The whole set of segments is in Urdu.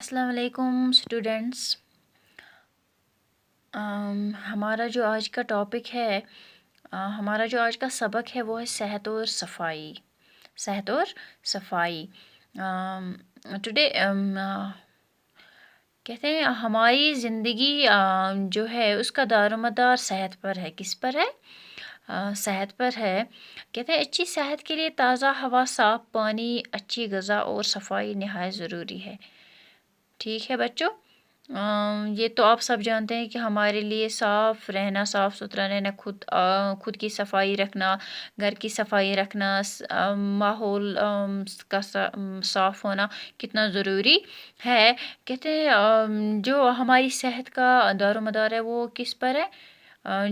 السلام علیکم اسٹوڈینٹس. ہمارا جو آج کا ٹاپک ہے ہمارا جو آج کا سبق ہے وہ ہے صحت اور صفائی. صحت اور صفائی. ٹوڈے کہتے ہیں ہماری زندگی جو ہے اس کا دار و مدار صحت پر ہے. کس پر ہے؟ صحت پر ہے. کہتے ہیں اچھی صحت کے لیے تازہ ہوا، صاف پانی، اچھی غذا اور صفائی نہایت ضروری ہے. ٹھیک ہے بچوں، یہ تو آپ سب جانتے ہیں کہ ہمارے لیے صاف رہنا، صاف ستھرا رہنا، خود کی صفائی رکھنا، گھر کی صفائی رکھنا، ماحول کا صاف ہونا کتنا ضروری ہے. کہتے ہیں جو ہماری صحت کا دار و مدار ہے وہ کس پر ہے؟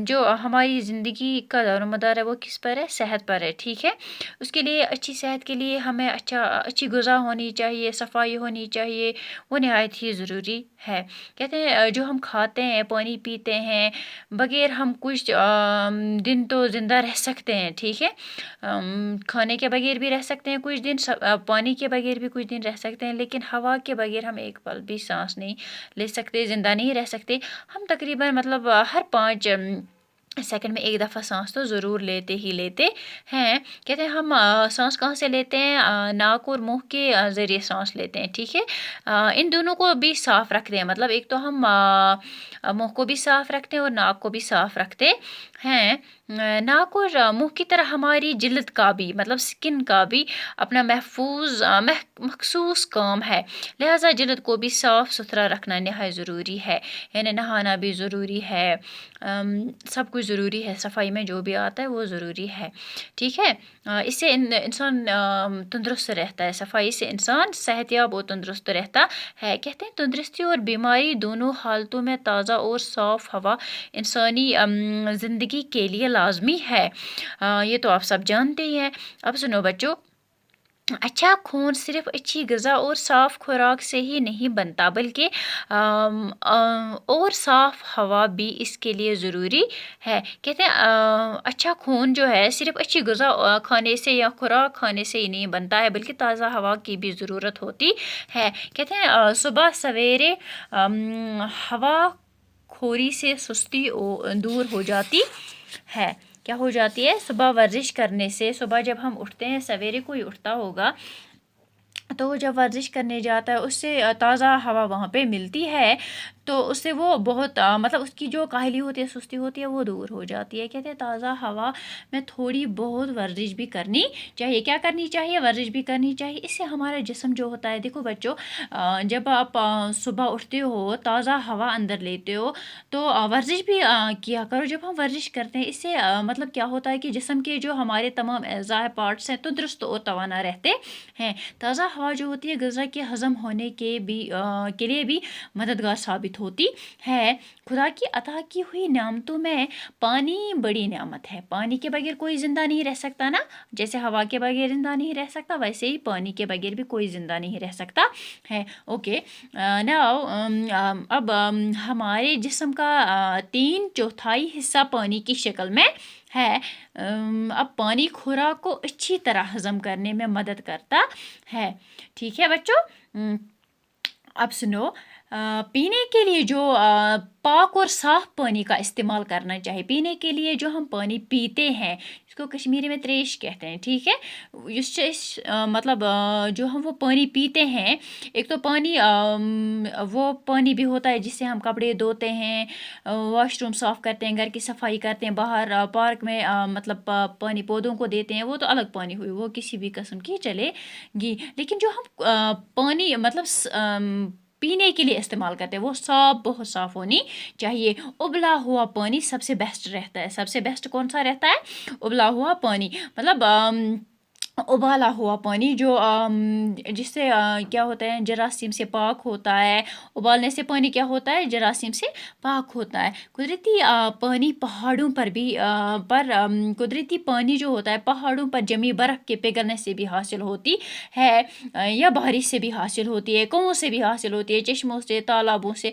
جو ہماری زندگی کا دار و مدار ہے وہ کس پر ہے؟ صحت پر ہے. ٹھیک ہے، اس کے لیے اچھی صحت کے لیے ہمیں اچھی غذا ہونی چاہیے، صفائی ہونی چاہیے، وہ نہایت ہی ضروری ہے. کہتے ہیں جو ہم کھاتے ہیں، پانی پیتے ہیں، بغیر ہم کچھ دن تو زندہ رہ سکتے ہیں. ٹھیک ہے، کھانے کے بغیر بھی رہ سکتے ہیں کچھ دن، پانی کے بغیر بھی کچھ دن رہ سکتے ہیں، لیکن ہوا کے بغیر ہم ایک پل بھی سانس نہیں لے سکتے، زندہ نہیں رہ سکتے. ہم تقریباً ہر 5 سیکنڈ میں ایک دفعہ سانس تو ضرور لیتے ہی لیتے ہیں. کہتے ہیں ہم سانس کہاں سے لیتے ہیں؟ ناک اور منہ کے ذریعے سانس لیتے ہیں. ٹھیک ہے، ان دونوں کو بھی صاف رکھتے ہیں. ایک تو ہم منہ کو بھی صاف رکھتے ہیں اور ناک کو بھی صاف رکھتے ہیں. ناک اور منہ کی طرح ہماری جلد کا بھی سکن کا بھی اپنا مخصوص کام ہے. لہٰذا جلد کو بھی صاف ستھرا رکھنا نہایت ضروری ہے. یعنی نہانا بھی ضروری ہے، سب کچھ ضروری ہے. صفائی میں جو بھی آتا ہے وہ ضروری ہے. ٹھیک ہے، اس سے انسان تندرست رہتا ہے. صفائی سے انسان صحت یاب اور تندرست رہتا ہے. کہتے ہیں تندرستی اور بیماری دونوں حالتوں میں تازہ اور صاف ہوا انسانی زندگی کے لیے لازمی ہے. یہ تو آپ سب جانتے ہی ہیں. اب سنو بچوں، اچھا خون صرف اچھی غذا اور صاف خوراک سے ہی نہیں بنتا، بلکہ اور صاف ہوا بھی اس کے لیے ضروری ہے. کہتے ہیں اچھا خون جو ہے صرف اچھی غذا کھانے سے یا خوراک کھانے سے ہی نہیں بنتا ہے، بلکہ تازہ ہوا کی بھی ضرورت ہوتی ہے. کہتے ہیں صبح سویرے ہوا خوری سے سستی دور ہو جاتی ہے. کیا ہو جاتی ہے؟ صبح ورزش کرنے سے، صبح جب ہم اٹھتے ہیں، سویرے کوئی اٹھتا ہوگا تو جب ورزش کرنے جاتا ہے اس سے تازہ ہوا وہاں پہ ملتی ہے، تو اس سے وہ بہت اس کی جو کاہلی ہوتی ہے، سستی ہوتی ہے، وہ دور ہو جاتی ہے. کہتے ہیں تازہ ہوا میں تھوڑی بہت ورزش بھی کرنی چاہیے. کیا کرنی چاہیے؟ ورزش بھی کرنی چاہیے. اس سے ہمارا جسم جو ہوتا ہے، دیکھو بچوں، جب آپ صبح اٹھتے ہو، تازہ ہوا اندر لیتے ہو، تو ورزش بھی کیا کرو. جب ہم ورزش کرتے ہیں، اس سے کیا ہوتا ہے کہ جسم کے جو ہمارے تمام اعضاء پارٹس ہیں تندرست اور توانا رہتے ہیں. تازہ ہوا جو ہوتی ہے غذا کے ہضم ہونے کے لیے بھی مددگار ثابت ہوتی ہے. خدا کی عطا کی ہوئی نعمتوں میں پانی بڑی نعمت ہے. پانی کے بغیر کوئی زندہ نہیں رہ سکتا نا. جیسے ہوا کے بغیر زندہ نہیں رہ سکتا، ویسے ہی پانی کے بغیر بھی کوئی زندہ نہیں رہ سکتا ہے. اوکے، ناؤ اب ہمارے جسم کا 3/4 حصہ پانی کی شکل میں ہے. اب پانی خوراک کو اچھی طرح ہضم کرنے میں مدد کرتا ہے. ٹھیک ہے بچوں، اب سنو، پینے کے لیے جو پاک اور صاف پانی کا استعمال کرنا چاہیے. پینے کے لیے جو ہم پانی پیتے ہیں اس کو کشمیری میں تریش کہتے ہیں. ٹھیک ہے، جو ہم وہ پانی پیتے ہیں، ایک تو پانی وہ پانی بھی ہوتا ہے جس سے ہم کپڑے دھوتے ہیں، واش روم صاف کرتے ہیں، گھر کی صفائی کرتے ہیں، باہر پارک میں پانی پودوں کو دیتے ہیں. وہ تو الگ پانی ہوئی، وہ کسی بھی قسم کی چلے گی. لیکن جو ہم پانی پینے کے لیے استعمال کرتے ہیں وہ بہت صاف ہونی چاہیے. ابلا ہوا پانی سب سے بیسٹ رہتا ہے. سب سے بیسٹ کون سا رہتا ہے؟ ابلا ہوا پانی. ابالا ہوا پانی جو جس سے کیا ہوتا ہے، جراثیم سے پاک ہوتا ہے. ابالنے سے پانی کیا ہوتا ہے؟ جراثیم سے پاک ہوتا ہے. قدرتی پانی پہاڑوں پر بھی قدرتی پانی جو ہوتا ہے پہاڑوں پر جمی برف کے پگھلنے سے بھی حاصل ہوتی ہے، یا بارش سے بھی حاصل ہوتی ہے، کنووں سے بھی حاصل ہوتی ہے، چشموں سے، تالابوں سے.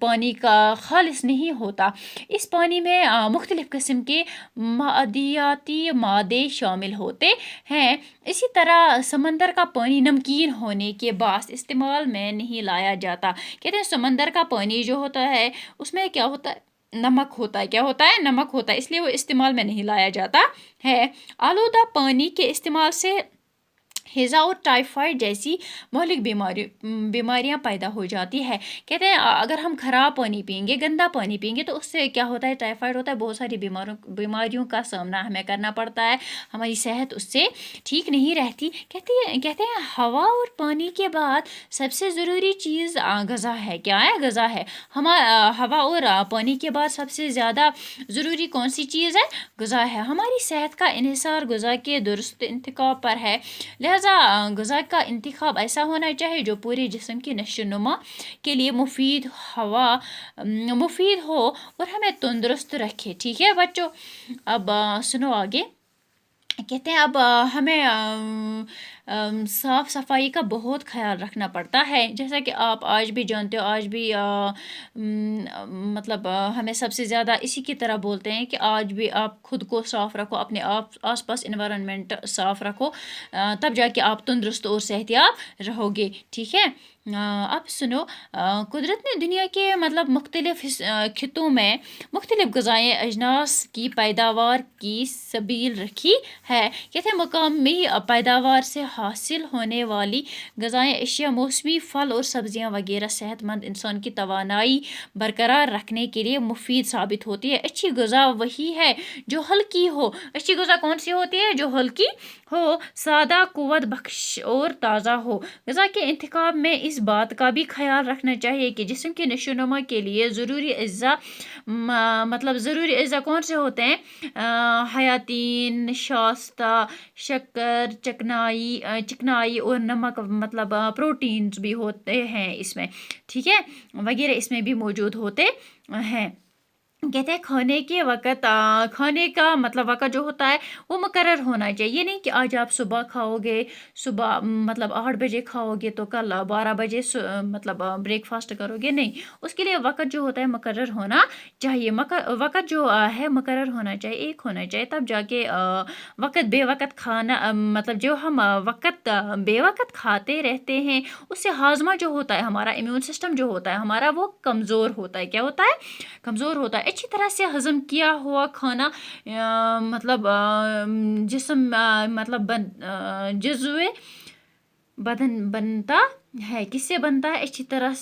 پانی کا خالص نہیں ہوتا. اس پانی میں مختلف قسم کے معدنیاتی مادے شامل ہوتے ہیں۔ اسی طرح سمندر کا پانی نمکین ہونے کے باعث استعمال میں نہیں لایا جاتا۔ کہتے ہیں سمندر کا پانی جو ہوتا ہے اس میں کیا ہوتا ہے، نمک ہوتا ہے، کیا ہوتا ہے، نمک ہوتا ہے، اس لیے وہ استعمال میں نہیں لایا جاتا ہے۔ آلودہ پانی کے استعمال سے ہیضہ اور ٹائیفائڈ جیسی مہلک بیماریاں پیدا ہو جاتی ہے۔ کہتے ہیں اگر ہم خراب پانی پئیں گے، گندا پانی پئیں گے تو اس سے کیا ہوتا ہے، ٹائیفائڈ ہوتا ہے، بہت ساری بیماریوں کا سامنا ہمیں کرنا پڑتا ہے، ہماری صحت اس سے ٹھیک نہیں رہتی۔ کہتے ہیں ہوا اور پانی کے بعد سب سے ضروری چیز غذا ہے۔ کیا ہے؟ غذا ہے۔ ہوا اور پانی کے بعد سب سے زیادہ ضروری کون سی چیز ہے؟ غذا ہے۔ ہماری صحت کا انحصار غذا کے درست انتخاب پر ہے، لہذا غذا کا انتخاب ایسا ہونا چاہیے جو پورے جسم کی نشو و نما کے لیے مفید ہو اور ہمیں تندرست رکھے۔ ٹھیک ہے بچوں، اب سنو آگے۔ کہتے ہیں اب ہمیں صاف صفائی کا بہت خیال رکھنا پڑتا ہے، جیسا کہ آپ آج بھی جانتے ہو، آج بھی مطلب ہمیں سب سے زیادہ اسی کی طرح بولتے ہیں کہ آج بھی آپ خود کو صاف رکھو، اپنے آس پاس انوائرنمنٹ صاف رکھو، تب جا کے آپ تندرست اور صحت یاب رہو گے۔ ٹھیک ہے، اب سنو، قدرت نے دنیا کے مطلب مختلف خطوں میں مختلف غذائی اجناس کی پیداوار کی سبیل رکھی ہے۔ کہتے ہیں مقامی پیداوار سے حاصل ہونے والی غذائی اشیاء، موسمی پھل اور سبزیاں وغیرہ صحت مند انسان کی توانائی برقرار رکھنے کے لیے مفید ثابت ہوتی ہے۔ اچھی غذا وہی ہے جو ہلکی ہو۔ اچھی غذا کون سی ہوتی ہے؟ جو ہلکی ہو، سادہ، قوت بخش اور تازہ ہو۔ غذا کے انتخاب میں اس بات کا بھی خیال رکھنا چاہیے کہ جسم کی نشو و نما کے لیے ضروری اجزاء کون سے ہوتے ہیں؟ حیاتین، نشاستہ، شکر، چکنائی اور نمک، مطلب پروٹینز بھی ہوتے ہیں اس میں، ٹھیک ہے، وغیرہ اس میں بھی موجود ہوتے ہیں۔ کہتے ہیں کھانے کا مطلب وقت جو ہوتا ہے وہ مقرر ہونا چاہیے، یہ نہیں کہ آج آپ صبح کھاؤ گے، صبح مطلب 8 بجے کھاؤ گے تو کل 12 بجے مطلب بریک فاسٹ کرو گے، نہیں، اس کے لیے وقت جو ہوتا ہے مقرر ہونا چاہیے، وقت جو ہے مقرر ہونا چاہیے، ایک ہونا چاہیے، تب جا کے وقت بے وقت کھانا، مطلب جو ہم وقت بے وقت کھاتے رہتے ہیں اس سے ہاضمہ جو ہوتا ہے، ہمارا امیون سسٹم جو ہوتا ہے ہمارا، وہ کمزور ہوتا ہے، کیا ہوتا ہے؟ کمزور ہوتا ہے۔ اچھی طرح سے ہضم کیا ہوا کھانا مطلب جسم مطلب جزو بدن بنتا ہے، کس سے بنتا ہے؟ اچھی طرح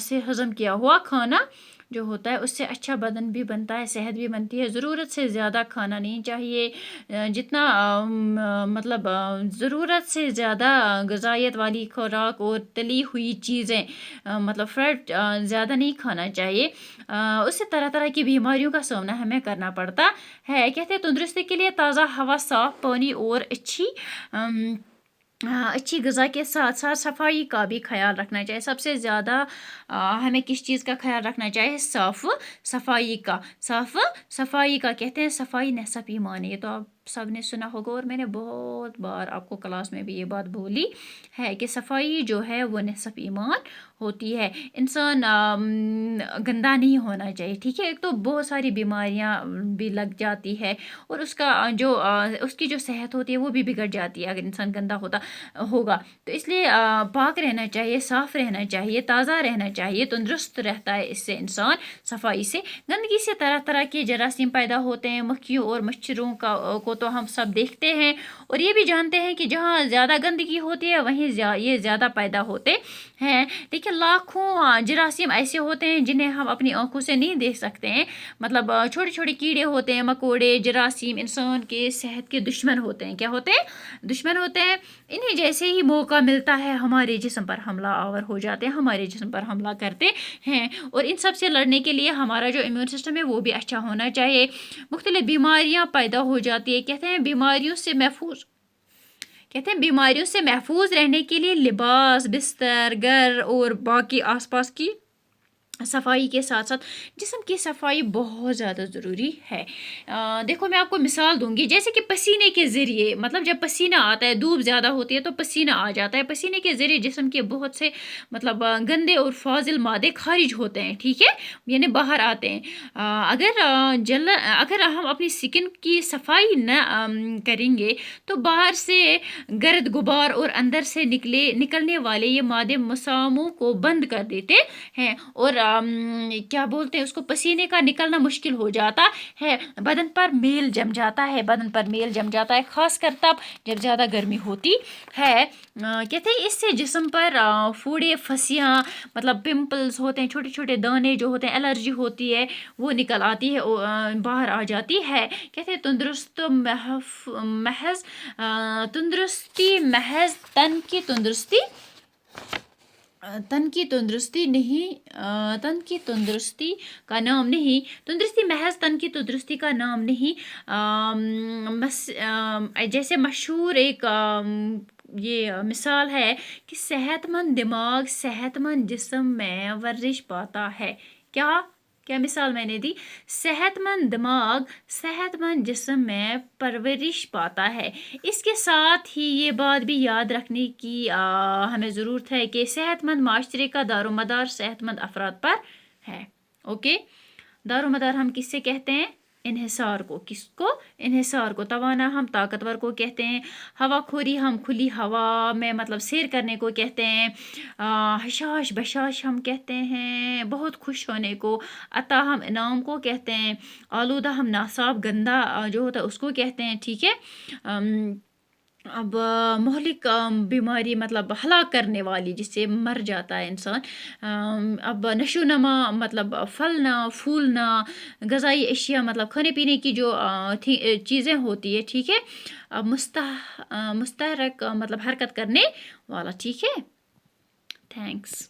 سے ہضم کیا ہوا کھانا جو ہوتا ہے اس سے اچھا بدن بھی بنتا ہے، صحت بھی بنتی ہے۔ ضرورت سے زیادہ کھانا نہیں چاہیے، جتنا مطلب ضرورت سے زیادہ غذائیت والی خوراک اور تلی ہوئی چیزیں مطلب فیٹ زیادہ نہیں کھانا چاہیے، اس سے طرح طرح کی بیماریوں کا سامنا ہمیں کرنا پڑتا ہے۔ کہتے ہیں تندرستی کے لیے تازہ ہوا، صاف پانی اور اچھی غذا کے ساتھ ساتھ صفائی کا بھی خیال رکھنا چاہیے۔ سب سے زیادہ ہمیں کس چیز کا خیال رکھنا چاہیے؟ صاف صفائی کا کہتے ہیں صفائی نصف ایمان ہے، یہ تو آپ سب نے سنا ہوگا اور میں نے بہت بار آپ کو کلاس میں بھی یہ بات بولی ہے کہ صفائی جو ہے وہ نصف ایمان ہوتی ہے۔ انسان گندا نہیں ہونا چاہیے، ٹھیک ہے، ایک تو بہت ساری بیماریاں بھی لگ جاتی ہے اور اس کی جو صحت ہوتی ہے وہ بھی بگڑ جاتی ہے اگر انسان گندا ہوگا، تو اس لیے پاک رہنا چاہیے، صاف رہنا چاہیے، تازہ رہنا چاہیے، تندرست رہتا ہے اس سے انسان صفائی سے۔ گندگی سے طرح طرح کے جراثیم پیدا ہوتے ہیں، مکھیوں اور مچھروں کو تو ہم سب دیکھتے ہیں اور یہ بھی جانتے ہیں کہ جہاں زیادہ گندگی ہوتی ہے وہیں یہ زیادہ پیدا ہوتے ہیں، لیکن لاکھوں جراثیم ایسے ہوتے ہیں جنہیں ہم اپنی آنکھوں سے نہیں دیکھ سکتے ہیں، مطلب چھوٹے چھوٹے کیڑے ہوتے ہیں، مکوڑے، جراثیم انسان کے صحت کے دشمن ہوتے ہیں، کیا ہوتے ہیں؟ دشمن ہوتے ہیں۔ انہیں جیسے ہی موقع ملتا ہے ہمارے جسم پر حملہ آور ہو جاتے ہیں، ہمارے جسم پر حملہ کرتے ہیں، اور ان سب سے لڑنے کے لیے ہمارا جو امیون سسٹم ہے وہ بھی اچھا ہونا چاہیے۔ مختلف بیماریاں پیدا ہو جاتی ہے، کہتے ہیں بیماریوں سے محفوظ رہنے کے لیے لباس، بستر، گھر اور باقی آس پاس کی صفائی کے ساتھ ساتھ جسم کی صفائی بہت زیادہ ضروری ہے. دیکھو میں آپ کو مثال دوں گی، جیسے کہ پسینے کے ذریعے، مطلب جب پسینہ آتا ہے، دھوپ زیادہ ہوتی ہے تو پسینہ آ جاتا ہے، پسینے کے ذریعے جسم کے بہت سے مطلب گندے اور فاضل مادے خارج ہوتے ہیں، ٹھیک ہے، یعنی باہر آتے ہیں. اگر ہم اپنی سکن کی صفائی نہ کریں گے تو باہر سے گرد غبار اور اندر سے نکلنے والے یہ مادے مساموں کو بند کر دیتے ہیں، اور کیا بولتے ہیں اس کو، پسینے کا نکلنا مشکل ہو جاتا ہے، بدن پر میل جم جاتا ہے، خاص کر تب جب زیادہ گرمی ہوتی ہے. کہتے ہیں اس سے جسم پر پھوڑے، پھسیاں، مطلب پمپلز ہوتے ہیں، چھوٹے چھوٹے دانے جو ہوتے ہیں، الرجی ہوتی ہے وہ نکل آتی ہے، باہر آ جاتی ہے. کہتے ہیں محض تندرستی کا نام نہیں، تندرستی محض تن کی تندرستی کا نام نہیں. جیسے مشہور ایک یہ مثال ہے کہ صحت مند دماغ صحت مند جسم میں ورزش پاتا ہے. کیا مثال میں نے دی؟ صحت مند دماغ صحت مند جسم میں پرورش پاتا ہے. اس کے ساتھ ہی یہ بات بھی یاد رکھنے کی ہمیں ضرورت ہے کہ صحت مند معاشرے کا دار و مدار صحت مند افراد پر ہے. اوکے، دار و مدار ہم کس سے کہتے ہیں؟ انحصار کو. کس کو؟ انحصار کو. توانا ہم طاقتور کو کہتے ہیں. ہوا خوری ہم کھلی ہوا میں مطلب سیر کرنے کو کہتے ہیں. حشاش بشاش ہم کہتے ہیں بہت خوش ہونے کو. عطا ہم انعام کو کہتے ہیں. آلودہ ہم ناصاف گندا جو ہوتا ہے اس کو کہتے ہیں، ٹھیک ہے. اب مہلک بیماری مطلب ہلاک کرنے والی جس سے مر جاتا ہے انسان. اب نشو نما مطلب پھلنا پھولنا، غذائی اشیاء مطلب کھانے پینے کی جو چیزیں ہوتی ہے، ٹھیک ہے. اب مستحرک مطلب حرکت کرنے والا، ٹھیک ہے. تھینکس.